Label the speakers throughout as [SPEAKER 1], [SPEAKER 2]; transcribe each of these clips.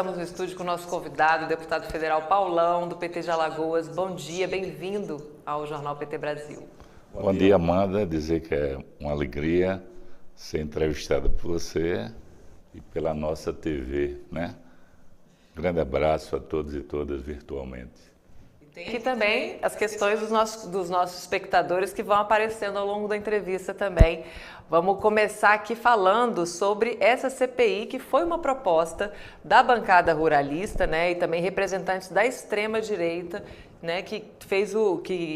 [SPEAKER 1] estamos no estúdio com o nosso convidado, o deputado federal Paulão, do PT de Alagoas. Bom dia, bem-vindo ao Jornal PT Brasil.
[SPEAKER 2] Bom dia, Amanda. Dizer que é uma alegria ser entrevistada por você e pela nossa TV, né? Grande abraço a todos e todas virtualmente.
[SPEAKER 1] Tem aqui também as questões dos nossos espectadores que vão aparecendo ao longo da entrevista também. Vamos começar aqui falando sobre essa CPI, que foi uma proposta da bancada ruralista, né, e também representantes da extrema-direita, né, que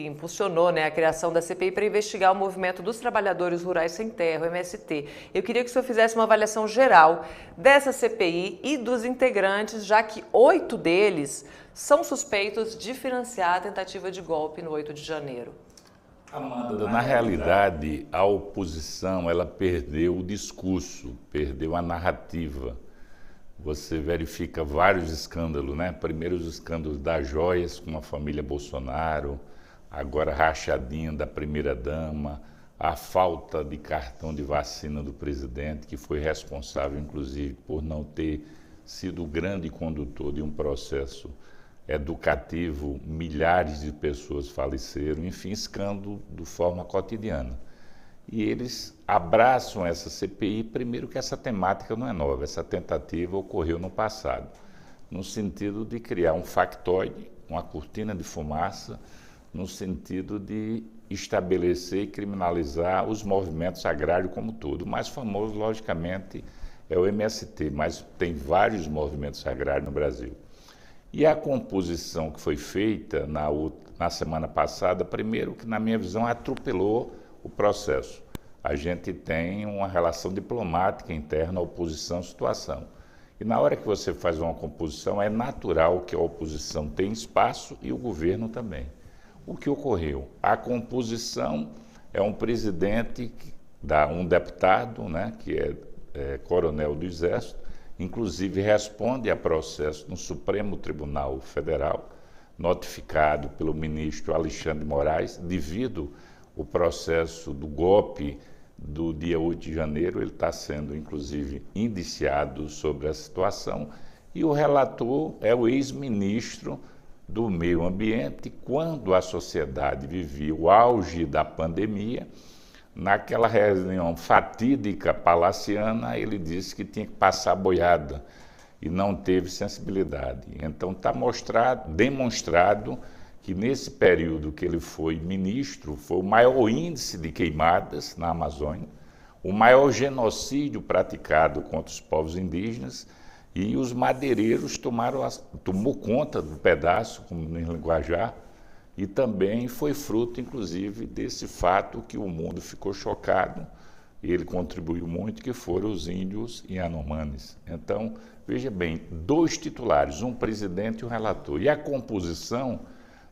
[SPEAKER 1] impulsionou, né, a criação da CPI para investigar o movimento dos trabalhadores rurais sem terra, o MST. Eu queria que o senhor fizesse uma avaliação geral dessa CPI e dos integrantes, já que 8 deles são suspeitos de financiar a tentativa de golpe no 8 de janeiro.
[SPEAKER 2] Amanda, na realidade, a oposição ela perdeu o discurso, perdeu a narrativa. Você verifica vários escândalos, né? Primeiro os escândalos das joias com a família Bolsonaro, agora a rachadinha da primeira-dama, a falta de cartão de vacina do presidente, que foi responsável, inclusive, por não ter sido o grande condutor de um processo educativo, milhares de pessoas faleceram, enfim, escândalo de forma cotidiana. E eles abraçam essa CPI, primeiro que essa temática não é nova, essa tentativa ocorreu no passado, no sentido de criar um factoide, uma cortina de fumaça, no sentido de estabelecer e criminalizar os movimentos agrários como todo. O mais famoso, logicamente, é o MST, mas tem vários movimentos agrários no Brasil. E a composição que foi feita na semana passada, primeiro que, na minha visão, atropelou o processo. A gente tem uma relação diplomática interna, oposição-situação. E na hora que você faz uma composição, é natural que a oposição tenha espaço e o governo também. O que ocorreu? A composição é um presidente, um deputado, né, que é coronel do Exército, inclusive responde a processo no Supremo Tribunal Federal, notificado pelo ministro Alexandre de Moraes, devido ao processo do golpe do dia 8 de janeiro, ele está sendo, inclusive, indiciado sobre a situação, e o relator é o ex-ministro do Meio Ambiente, quando a sociedade vivia o auge da pandemia. Naquela reunião fatídica palaciana, ele disse que tinha que passar a boiada e não teve sensibilidade. Então está demonstrado que nesse período que ele foi ministro, foi o maior índice de queimadas na Amazônia, o maior genocídio praticado contra os povos indígenas, e os madeireiros tomou conta do pedaço, como no linguajar, e também foi fruto, inclusive, desse fato que o mundo ficou chocado, e ele contribuiu muito, que foram os índios Yanomamis. Então, veja bem, 2 titulares, um presidente e um relator. E a composição,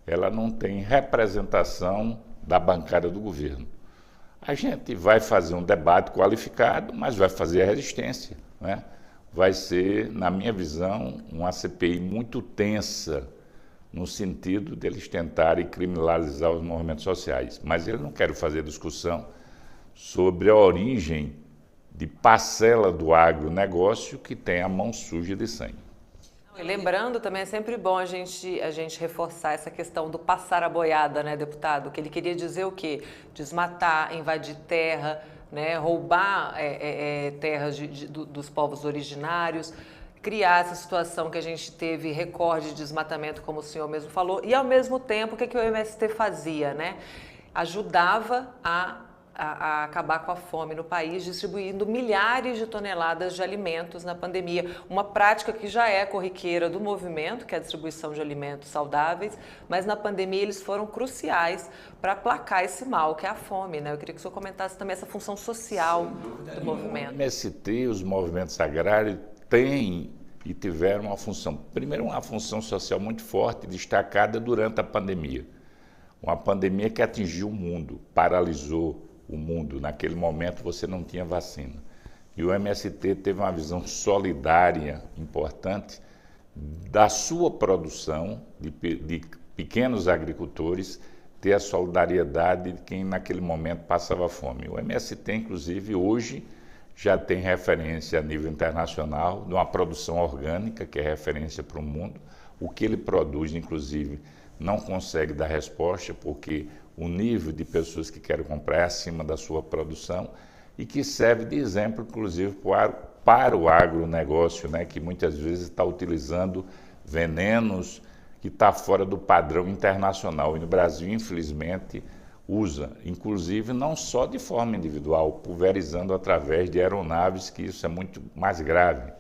[SPEAKER 2] ela não tem representação da bancada do governo. A gente vai fazer um debate qualificado, mas vai fazer a resistência, né? Vai ser, na minha visão, uma CPI muito tensa, no sentido deles tentarem criminalizar os movimentos sociais. Mas eu não quero fazer discussão sobre a origem de parcela do agronegócio que tem a mão suja de sangue.
[SPEAKER 1] E lembrando também, é sempre bom a gente reforçar essa questão do passar a boiada, né, deputado? Que ele queria dizer o quê? Desmatar, invadir terra, né, roubar terras dos povos originários, criar essa situação que a gente teve recorde de desmatamento, como o senhor mesmo falou, e ao mesmo tempo, o que o MST fazia, né? Ajudava a acabar com a fome no país, distribuindo milhares de toneladas de alimentos na pandemia, uma prática que já é corriqueira do movimento, que é a distribuição de alimentos saudáveis, mas na pandemia eles foram cruciais para aplacar esse mal, que é a fome, né? Eu queria que o senhor comentasse também essa função social do movimento.
[SPEAKER 2] O MST, os movimentos agrários, têm e tiveram uma função, primeiro uma função social muito forte, destacada durante a pandemia. Uma pandemia que atingiu o mundo, paralisou o mundo. Naquele momento você não tinha vacina. E o MST teve uma visão solidária importante da sua produção, de pequenos agricultores, ter a solidariedade de quem naquele momento passava fome. O MST, inclusive, hoje já tem referência a nível internacional, de uma produção orgânica, que é referência para o mundo. O que ele produz, inclusive, não consegue dar resposta, porque o nível de pessoas que querem comprar é acima da sua produção, e que serve de exemplo, inclusive, para o agronegócio, né, que muitas vezes está utilizando venenos que está fora do padrão internacional. E no Brasil, infelizmente, usa, inclusive não só de forma individual, pulverizando através de aeronaves, que isso é muito mais grave.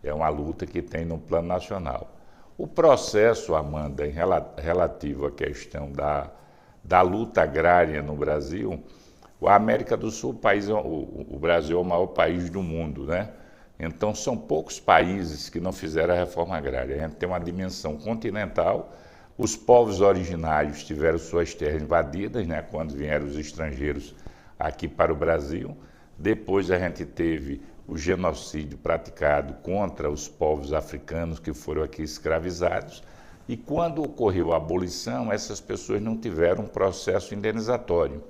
[SPEAKER 2] É uma luta que tem no plano nacional. O processo, Amanda, relativo à questão da luta agrária no Brasil, a América do Sul, o Brasil é o maior país do mundo, né? Então, são poucos países que não fizeram a reforma agrária. A gente tem uma dimensão continental. Os povos originários tiveram suas terras invadidas, né, quando vieram os estrangeiros aqui para o Brasil. Depois a gente teve o genocídio praticado contra os povos africanos que foram aqui escravizados. E quando ocorreu a abolição, essas pessoas não tiveram um processo indenizatório.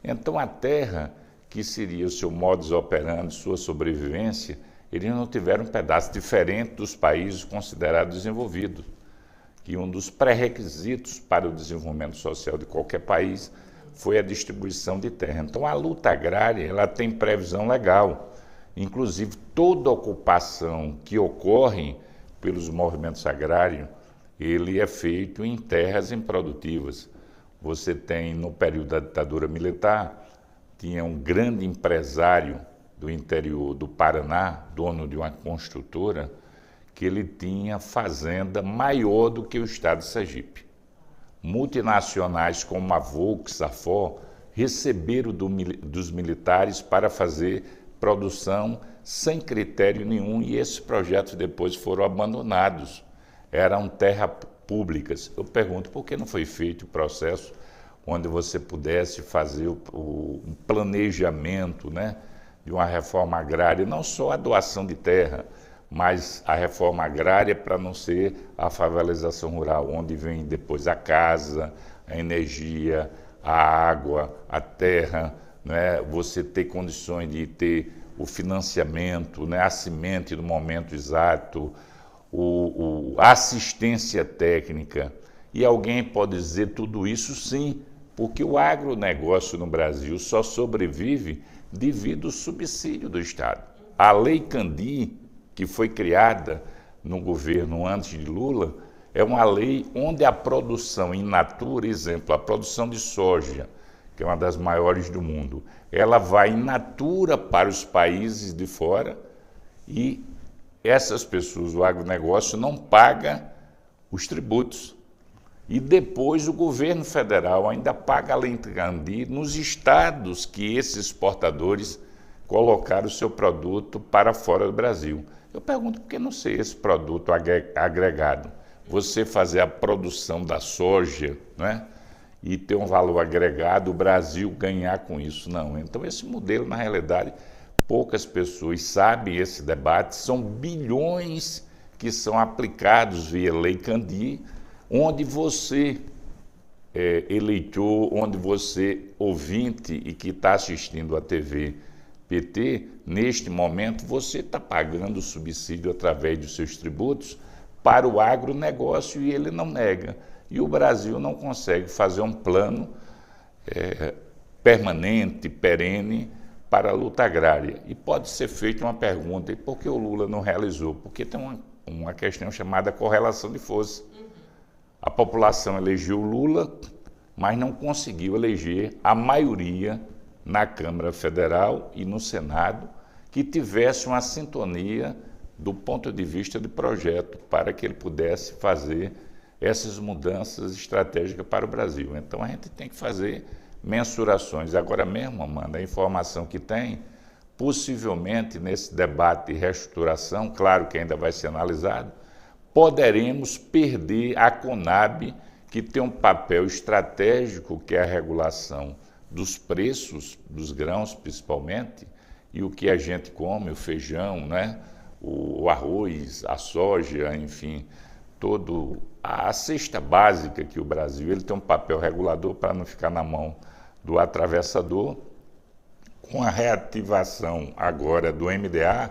[SPEAKER 2] Então, a terra, que seria o seu modus operandi, sua sobrevivência, eles não tiveram um pedaço diferente dos países considerados desenvolvidos, que um dos pré-requisitos para o desenvolvimento social de qualquer país foi a distribuição de terra. Então, a luta agrária, ela tem previsão legal. Inclusive, toda ocupação que ocorre pelos movimentos agrários, ele é feito em terras improdutivas. Você tem, no período da ditadura militar, tinha um grande empresário do interior do Paraná, dono de uma construtora, que ele tinha fazenda maior do que o estado de Sergipe. Multinacionais como a Volks, a Ford, receberam dos militares para fazer produção sem critério nenhum, e esses projetos depois foram abandonados. Eram terras públicas. Eu pergunto, por que não foi feito o processo onde você pudesse fazer um planejamento, né, de uma reforma agrária, não só a doação de terra, mas a reforma agrária para não ser a favelização rural, onde vem depois a casa, a energia, a água, a terra, né? Você ter condições de ter o financiamento, né? A semente no momento exato, a assistência técnica. E alguém pode dizer tudo isso sim, porque o agronegócio no Brasil só sobrevive devido ao subsídio do Estado. A Lei Candir, que foi criada no governo antes de Lula, é uma lei onde a produção in natura, exemplo, a produção de soja, que é uma das maiores do mundo, ela vai in natura para os países de fora e essas pessoas, o agronegócio, não paga os tributos. E depois o governo federal ainda paga a Lei Candir nos estados que esses exportadores colocaram o seu produto para fora do Brasil. Eu pergunto, por que não ser esse produto agregado? Você fazer a produção da soja, né, e ter um valor agregado, o Brasil ganhar com isso. Não. Então, esse modelo, na realidade, poucas pessoas sabem esse debate. São bilhões que são aplicados via Lei Candir, onde você, eleitor, onde você, ouvinte e que está assistindo a TV PT, neste momento você está pagando o subsídio através dos seus tributos para o agronegócio e ele não nega. E o Brasil não consegue fazer um plano permanente, perene, para a luta agrária. E pode ser feita uma pergunta, e por que o Lula não realizou? Porque tem uma questão chamada correlação de força. A população elegeu o Lula, mas não conseguiu eleger a maioria na Câmara Federal e no Senado que tivesse uma sintonia do ponto de vista de projeto para que ele pudesse fazer essas mudanças estratégicas para o Brasil. Então a gente tem que fazer mensurações. Agora mesmo, Amanda, a informação que tem, possivelmente nesse debate de reestruturação, claro que ainda vai ser analisado, poderemos perder a Conab, que tem um papel estratégico, que é a regulação dos preços dos grãos, principalmente, e o que a gente come, o feijão, né? O arroz, a soja, enfim, a cesta básica que o Brasil ele tem um papel regulador para não ficar na mão do atravessador. Com a reativação agora do MDA,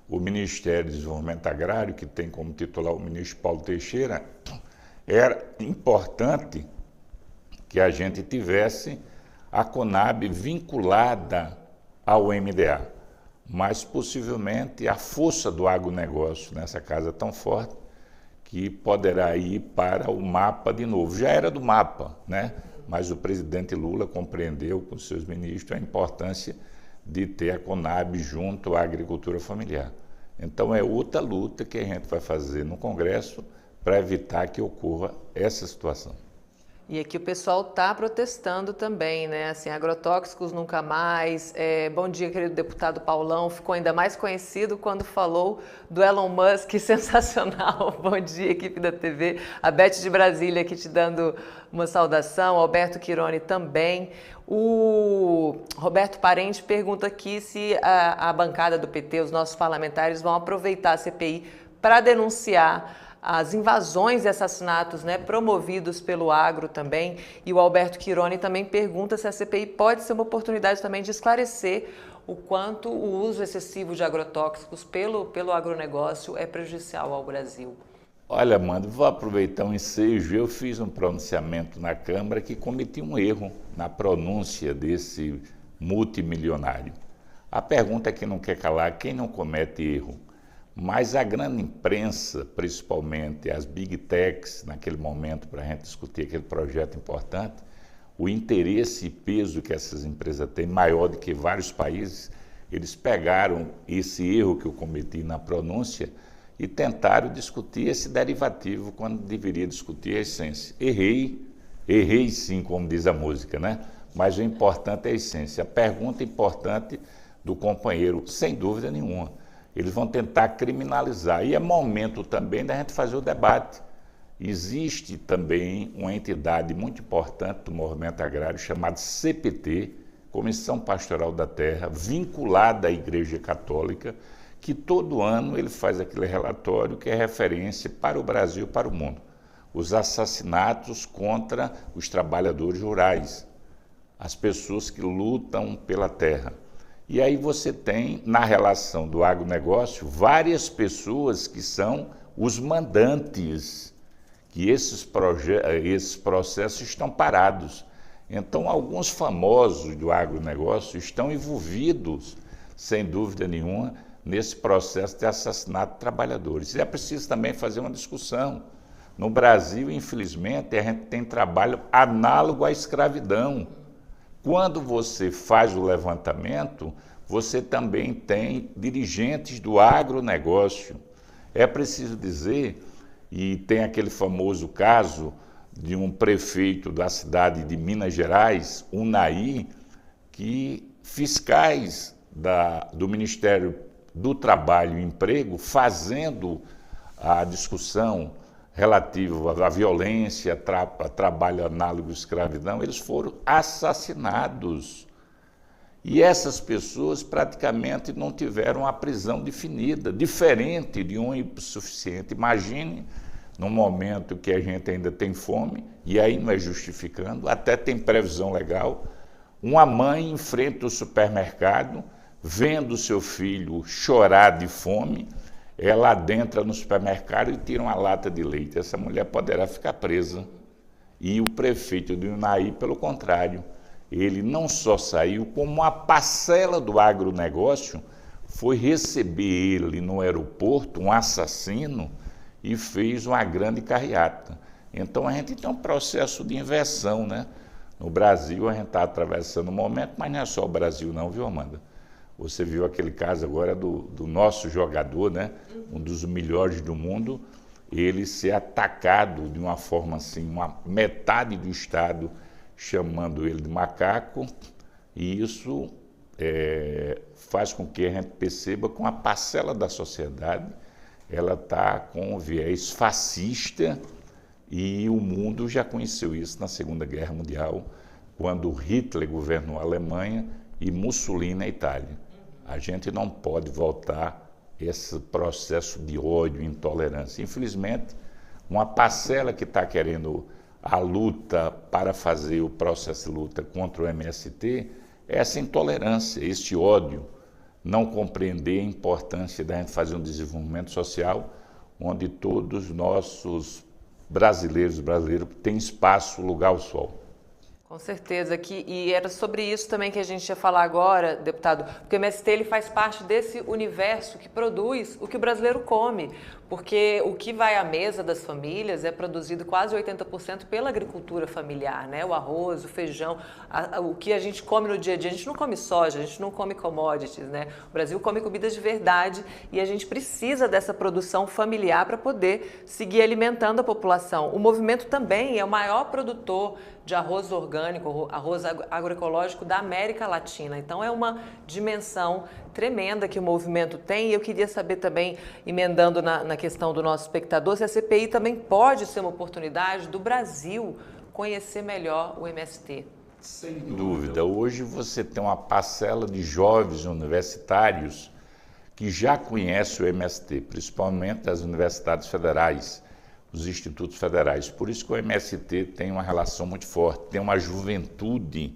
[SPEAKER 2] o Ministério do Desenvolvimento Agrário, que tem como titular o ministro Paulo Teixeira, era importante que a gente tivesse a Conab vinculada ao MDA, mas possivelmente a força do agronegócio nessa casa é tão forte que poderá ir para o MAPA de novo. Já era do MAPA, né? Mas o presidente Lula compreendeu com seus ministros a importância de ter a Conab junto à agricultura familiar. Então é outra luta que a gente vai fazer no Congresso para evitar que ocorra essa situação.
[SPEAKER 1] E aqui o pessoal está protestando também, né? Assim, agrotóxicos nunca mais. Bom dia, querido deputado Paulão. Ficou ainda mais conhecido quando falou do Elon Musk, sensacional. Bom dia, equipe da TV. A Beth de Brasília aqui te dando uma saudação. Alberto Quirone também. O Roberto Parente pergunta aqui se a bancada do PT, os nossos parlamentares, vão aproveitar a CPI para denunciar as invasões e assassinatos, né, promovidos pelo agro também. E o Alberto Quirone também pergunta se a CPI pode ser uma oportunidade também de esclarecer o quanto o uso excessivo de agrotóxicos pelo agronegócio é prejudicial ao Brasil.
[SPEAKER 2] Olha, Amanda, vou aproveitar um ensejo. Eu fiz um pronunciamento na Câmara que cometi um erro na pronúncia desse multimilionário. A pergunta é que não quer calar, quem não comete erro? Mas a grande imprensa, principalmente as big techs, naquele momento, para a gente discutir aquele projeto importante, o interesse e peso que essas empresas têm, maior do que vários países, eles pegaram esse erro que eu cometi na pronúncia e tentaram discutir esse derivativo quando deveria discutir a essência. Errei sim, como diz a música, né? Mas o importante é a essência. A pergunta importante do companheiro, sem dúvida nenhuma. Eles vão tentar criminalizar. E é momento também da gente fazer o debate. Existe também uma entidade muito importante do movimento agrário chamada CPT, Comissão Pastoral da Terra, vinculada à Igreja Católica, que todo ano ele faz aquele relatório que é referência para o Brasil e para o mundo. Os assassinatos contra os trabalhadores rurais, as pessoas que lutam pela terra. E aí você tem, na relação do agronegócio, várias pessoas que são os mandantes, que esses processos estão parados. Então, alguns famosos do agronegócio estão envolvidos, sem dúvida nenhuma, nesse processo de assassinato de trabalhadores. E é preciso também fazer uma discussão. No Brasil, infelizmente, a gente tem trabalho análogo à escravidão. Quando você faz o levantamento, você também tem dirigentes do agronegócio. É preciso dizer, e tem aquele famoso caso de um prefeito da cidade de Minas Gerais, Unai, que fiscais do Ministério do Trabalho e Emprego, fazendo a discussão relativa à violência, a trabalho análogo à escravidão, eles foram assassinados. E essas pessoas praticamente não tiveram a prisão definida, diferente de um hipossuficiente. Imagine, num momento que a gente ainda tem fome, e aí não é justificando, até tem previsão legal, uma mãe enfrenta o supermercado, vendo seu filho chorar de fome, ela adentra no supermercado e tira uma lata de leite. Essa mulher poderá ficar presa. E o prefeito de Unai, pelo contrário, ele não só saiu, como uma parcela do agronegócio foi receber ele no aeroporto, um assassino, e fez uma grande carreata. Então a gente tem um processo de inversão, né? No Brasil a gente está atravessando um momento, mas não é só o Brasil não, viu, Amanda? Você viu aquele caso agora do nosso jogador, né? Um dos melhores do mundo, ele ser atacado de uma forma assim, uma metade do Estado chamando ele de macaco, e isso faz com que a gente perceba que uma parcela da sociedade ela está com um viés fascista, e o mundo já conheceu isso na Segunda Guerra Mundial, quando Hitler governou a Alemanha e Mussolini a Itália. A gente não pode voltar esse processo de ódio e intolerância. Infelizmente, uma parcela que está querendo a luta para fazer o processo de luta contra o MST essa intolerância, este ódio, não compreender a importância da gente fazer um desenvolvimento social onde todos os nossos brasileiros têm espaço, lugar ao sol.
[SPEAKER 1] Com certeza, e era sobre isso também que a gente ia falar agora, deputado, porque o MST ele faz parte desse universo que produz o que o brasileiro come, porque o que vai à mesa das famílias é produzido quase 80% pela agricultura familiar, né? O arroz, o feijão, o que a gente come no dia a dia. A gente não come soja, a gente não come commodities, né? O Brasil come comidas de verdade e a gente precisa dessa produção familiar para poder seguir alimentando a população. O movimento também é o maior produtor de arroz orgânico, arroz agroecológico da América Latina. Então é uma dimensão tremenda que o movimento tem e eu queria saber também, emendando na questão do nosso espectador, se a CPI também pode ser uma oportunidade do Brasil conhecer melhor o MST.
[SPEAKER 2] Sem dúvida. Hoje você tem uma parcela de jovens universitários que já conhecem o MST, principalmente as universidades federais, os institutos federais. Por isso que o MST tem uma relação muito forte, tem uma juventude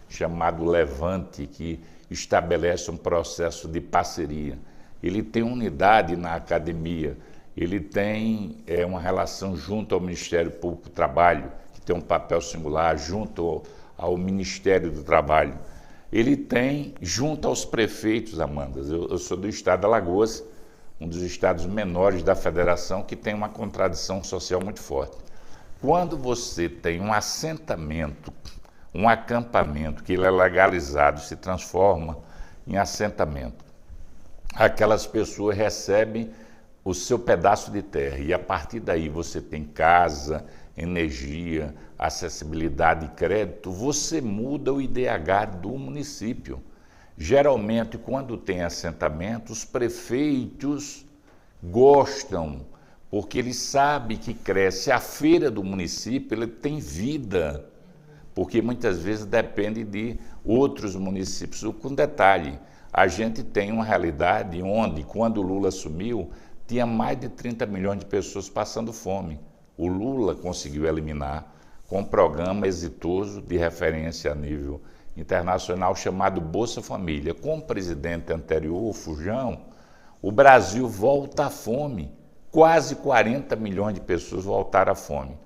[SPEAKER 2] chamada Levante, que estabelece um processo de parceria. Ele tem unidade na academia, ele tem uma relação junto ao Ministério Público do Trabalho, que tem um papel singular, junto ao Ministério do Trabalho. Ele tem, junto aos prefeitos, Amanda, eu sou do estado de Alagoas, um dos estados menores da federação, que tem uma contradição social muito forte. Quando você tem um assentamento, um acampamento, que ele é legalizado, se transforma em assentamento, aquelas pessoas recebem o seu pedaço de terra e a partir daí você tem casa, energia, acessibilidade e crédito, você muda o IDH do município. Geralmente, quando tem assentamento, os prefeitos gostam, porque eles sabem que cresce. A feira do município, ele tem vida, porque muitas vezes depende de outros municípios. Com detalhe, a gente tem uma realidade onde, quando o Lula assumiu, tinha mais de 30 milhões de pessoas passando fome. O Lula conseguiu eliminar com um programa exitoso de referência a nível internacional chamado Bolsa Família. Com o presidente anterior, o Fujão, o Brasil volta à fome. Quase 40 milhões de pessoas voltaram à fome.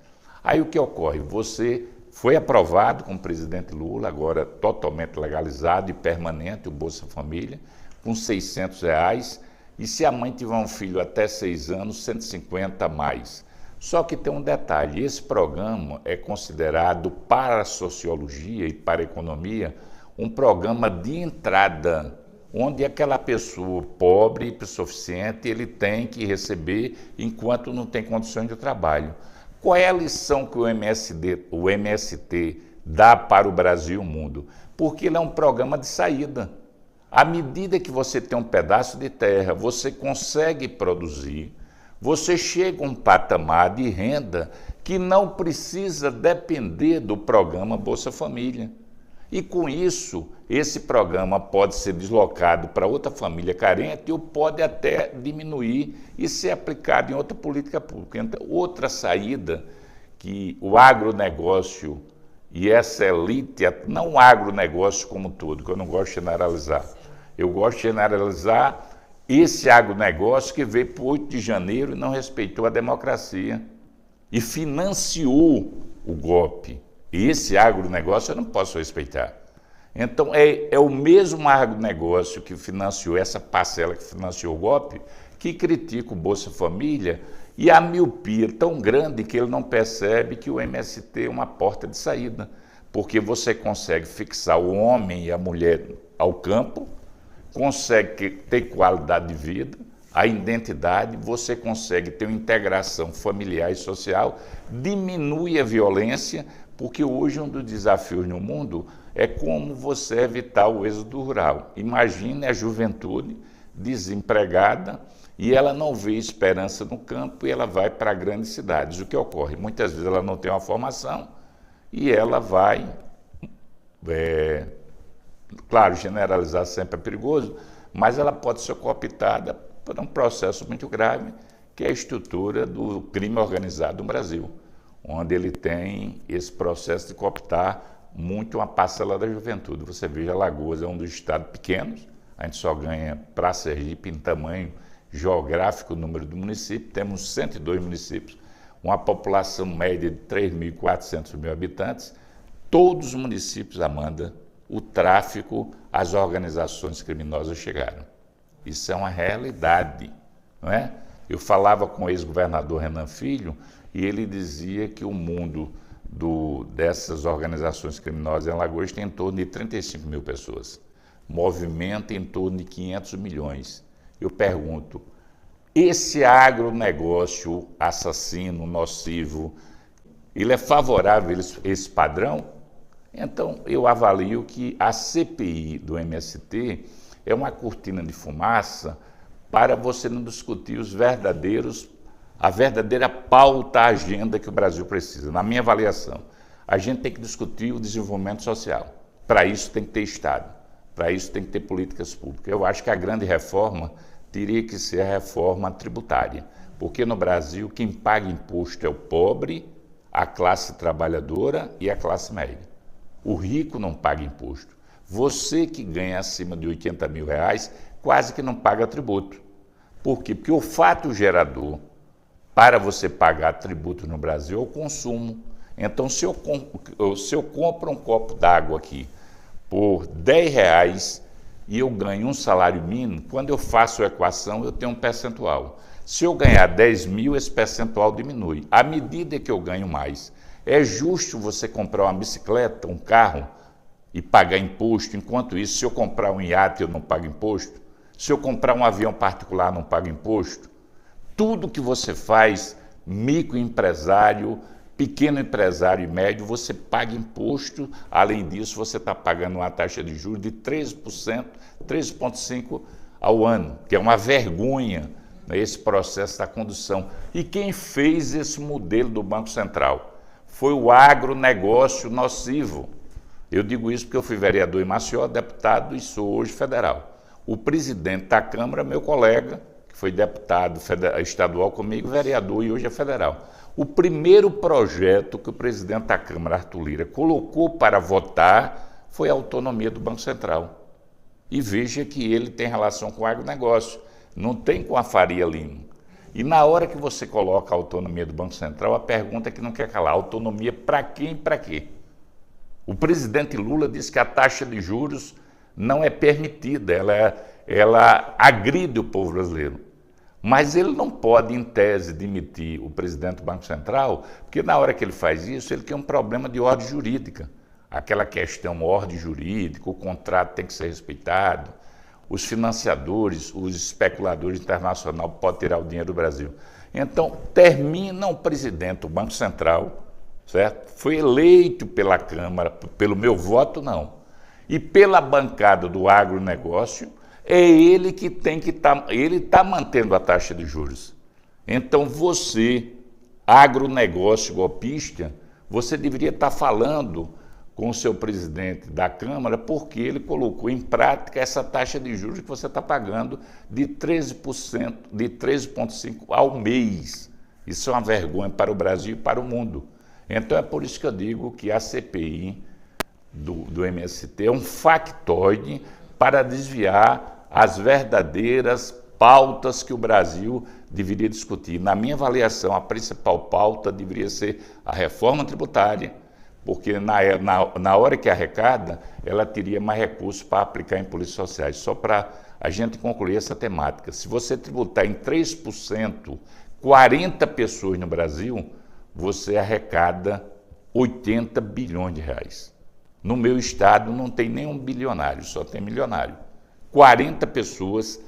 [SPEAKER 2] Aí o que ocorre? Você foi aprovado com o presidente Lula, agora totalmente legalizado e permanente, o Bolsa Família, com R$600, e se a mãe tiver um filho até 6 anos, 150 a mais. Só que tem um detalhe, esse programa é considerado para a sociologia e para a economia um programa de entrada, onde aquela pessoa pobre e insuficiente, ele tem que receber enquanto não tem condições de trabalho. Qual é a lição que o MST dá para o Brasil e o mundo? Porque ele é um programa de saída. À medida que você tem um pedaço de terra, você consegue produzir, você chega a um patamar de renda que não precisa depender do programa Bolsa Família. E com isso, esse programa pode ser deslocado para outra família carente ou pode até diminuir e ser aplicado em outra política pública. Então, outra saída que o agronegócio e essa elite, não o agronegócio como um todo, que eu não gosto de generalizar, eu gosto de generalizar esse agronegócio que veio para o 8 de janeiro e não respeitou a democracia e financiou o golpe. E esse agronegócio eu não posso respeitar. Então, é o mesmo agronegócio que financiou essa parcela que financiou o golpe, que critica o Bolsa Família e a miopia é tão grande que ele não percebe que o MST é uma porta de saída, porque você consegue fixar o homem e a mulher ao campo, consegue ter qualidade de vida, a identidade, você consegue ter uma integração familiar e social, diminui a violência, porque hoje um dos desafios no mundo é como você evitar o êxodo rural. Imagine a juventude desempregada e ela não vê esperança no campo e ela vai para grandes cidades. O que ocorre? Muitas vezes ela não tem uma formação e ela vai... Claro, generalizar sempre é perigoso, mas ela pode ser cooptada por um processo muito grave, que é a estrutura do crime organizado no Brasil, onde ele tem esse processo de cooptar muito uma parcela da juventude. Você veja, Alagoas é um dos estados pequenos, a gente só ganha para Sergipe em tamanho geográfico, número do município, temos 102 municípios, uma população média de 3.400 mil habitantes. Todos os municípios, Amanda, o tráfico, as organizações criminosas chegaram. Isso é uma realidade, não é? Eu falava com o ex-governador Renan Filho e ele dizia que o mundo dessas organizações criminosas em Alagoas tem em torno de 35 mil pessoas. Movimenta em torno de 500 milhões. Eu pergunto, esse agronegócio assassino, nocivo, ele é favorável a esse padrão? Então, eu avalio que a CPI do MST é uma cortina de fumaça para você não discutir a verdadeira pauta, a agenda que o Brasil precisa. Na minha avaliação, a gente tem que discutir o desenvolvimento social. Para isso tem que ter Estado, para isso tem que ter políticas públicas. Eu acho que a grande reforma teria que ser a reforma tributária, porque no Brasil quem paga imposto é o pobre, a classe trabalhadora e a classe média. O rico não paga imposto. Você que ganha acima de 80 mil reais quase que não paga tributo. Por quê? Porque o fato gerador para você pagar tributo no Brasil é o consumo. Então, se eu compro um copo d'água aqui por 10 reais e eu ganho um salário mínimo, quando eu faço a equação, eu tenho um percentual. Se eu ganhar 10 mil, esse percentual diminui. À medida que eu ganho mais, é justo você comprar uma bicicleta, um carro e pagar imposto? Enquanto isso, se eu comprar um iate, eu não pago imposto? Se eu comprar um avião particular, não pago imposto? Tudo que você faz, microempresário, pequeno empresário e médio, você paga imposto. Além disso, você está pagando uma taxa de juros de 13%, 13,5% ao ano, que é uma vergonha, né, esse processo da condução. E quem fez esse modelo do Banco Central? Foi o agronegócio nocivo. Eu digo isso porque eu fui vereador em Maceió, deputado e sou hoje federal. O presidente da Câmara, meu colega, que foi deputado estadual comigo, vereador e hoje é federal. O primeiro projeto que o presidente da Câmara, Arthur Lira, colocou para votar foi a autonomia do Banco Central. E veja que ele tem relação com o agronegócio, não tem com a Faria Lima. E na hora que você coloca a autonomia do Banco Central, a pergunta é que não quer calar, autonomia para quem e para quê? O presidente Lula disse que a taxa de juros não é permitida, ela agride o povo brasileiro. Mas ele não pode, em tese, demitir o presidente do Banco Central, porque na hora que ele faz isso, ele tem um problema de ordem jurídica. Aquela questão, ordem jurídica, o contrato tem que ser respeitado, os financiadores, os especuladores internacionais podem tirar o dinheiro do Brasil. Então, termina o presidente do Banco Central, certo? Foi eleito pela Câmara, pelo meu voto, não. E pela bancada do agronegócio, é ele que tem que ele está mantendo a taxa de juros. Então você, agronegócio golpista, você deveria estar falando com o seu presidente da Câmara, porque ele colocou em prática essa taxa de juros que você está pagando de 13%, de 13,5% ao mês. Isso é uma vergonha para o Brasil e para o mundo. Então é por isso que eu digo que a CPI do MST é um factoide para desviar as verdadeiras pautas que o Brasil deveria discutir. Na minha avaliação, a principal pauta deveria ser a reforma tributária, porque na hora que arrecada, ela teria mais recursos para aplicar em políticas sociais. Só para a gente concluir essa temática. Se você tributar em 3%, 40 pessoas no Brasil, você arrecada 80 bilhões de reais. No meu estado não tem nenhum bilionário, só tem milionário. 40 pessoas,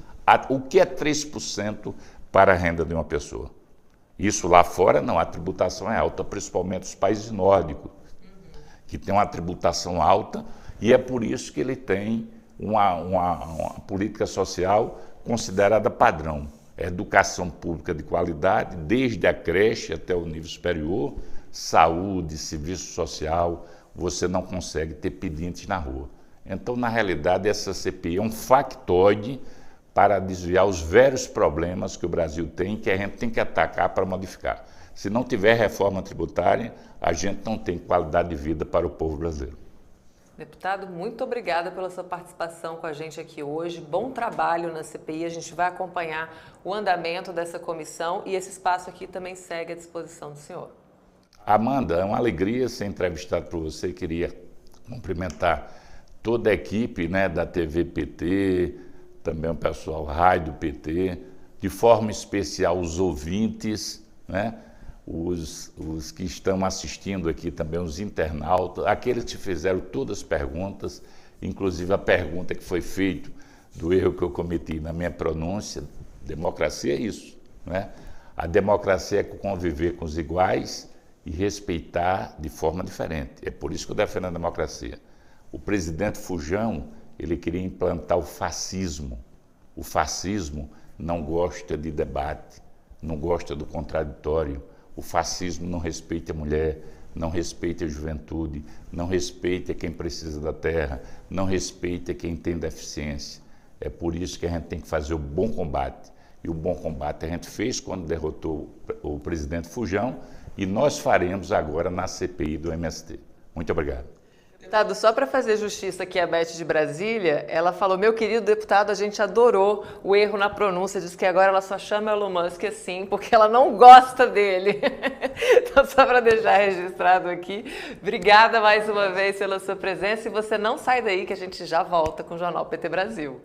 [SPEAKER 2] o que é 3% para a renda de uma pessoa? Isso lá fora não, a tributação é alta, principalmente os países nórdicos, que tem uma tributação alta, e é por isso que ele tem uma política social considerada padrão. Educação pública de qualidade, desde a creche até o nível superior, saúde, serviço social, você não consegue ter pedintes na rua. Então, na realidade, essa CPI é um factoide para desviar os velhos problemas que o Brasil tem, que a gente tem que atacar para modificar. Se não tiver reforma tributária, a gente não tem qualidade de vida para o povo brasileiro.
[SPEAKER 1] Deputado, muito obrigada pela sua participação com a gente aqui hoje. Bom trabalho na CPI. A gente vai acompanhar o andamento dessa comissão e esse espaço aqui também segue à disposição do senhor.
[SPEAKER 2] Amanda, é uma alegria ser entrevistado por você. Queria cumprimentar toda a equipe, né, da TV PT, também o pessoal Rádio do PT, de forma especial os ouvintes, né? Os que estão assistindo aqui também, os internautas, aqueles que fizeram todas as perguntas, inclusive a pergunta que foi feita do erro que eu cometi na minha pronúncia. Democracia é isso, né? A democracia é conviver com os iguais e respeitar de forma diferente. É por isso que eu defendo a democracia. O presidente Fujão, ele queria implantar o fascismo. O fascismo não gosta de debate, não gosta do contraditório. O fascismo não respeita a mulher, não respeita a juventude, não respeita quem precisa da terra, não respeita quem tem deficiência. É por isso que a gente tem que fazer o bom combate. E o bom combate a gente fez quando derrotou o presidente Fujão e nós faremos agora na CPI do MST. Muito obrigado.
[SPEAKER 1] Deputado, só para fazer justiça aqui a Beth de Brasília, ela falou, meu querido deputado, a gente adorou o erro na pronúncia, diz que agora ela só chama Elon Musk assim, porque ela não gosta dele. Então, só para deixar registrado aqui, obrigada mais uma vez pela sua presença e você não sai daí que a gente já volta com o Jornal PT Brasil.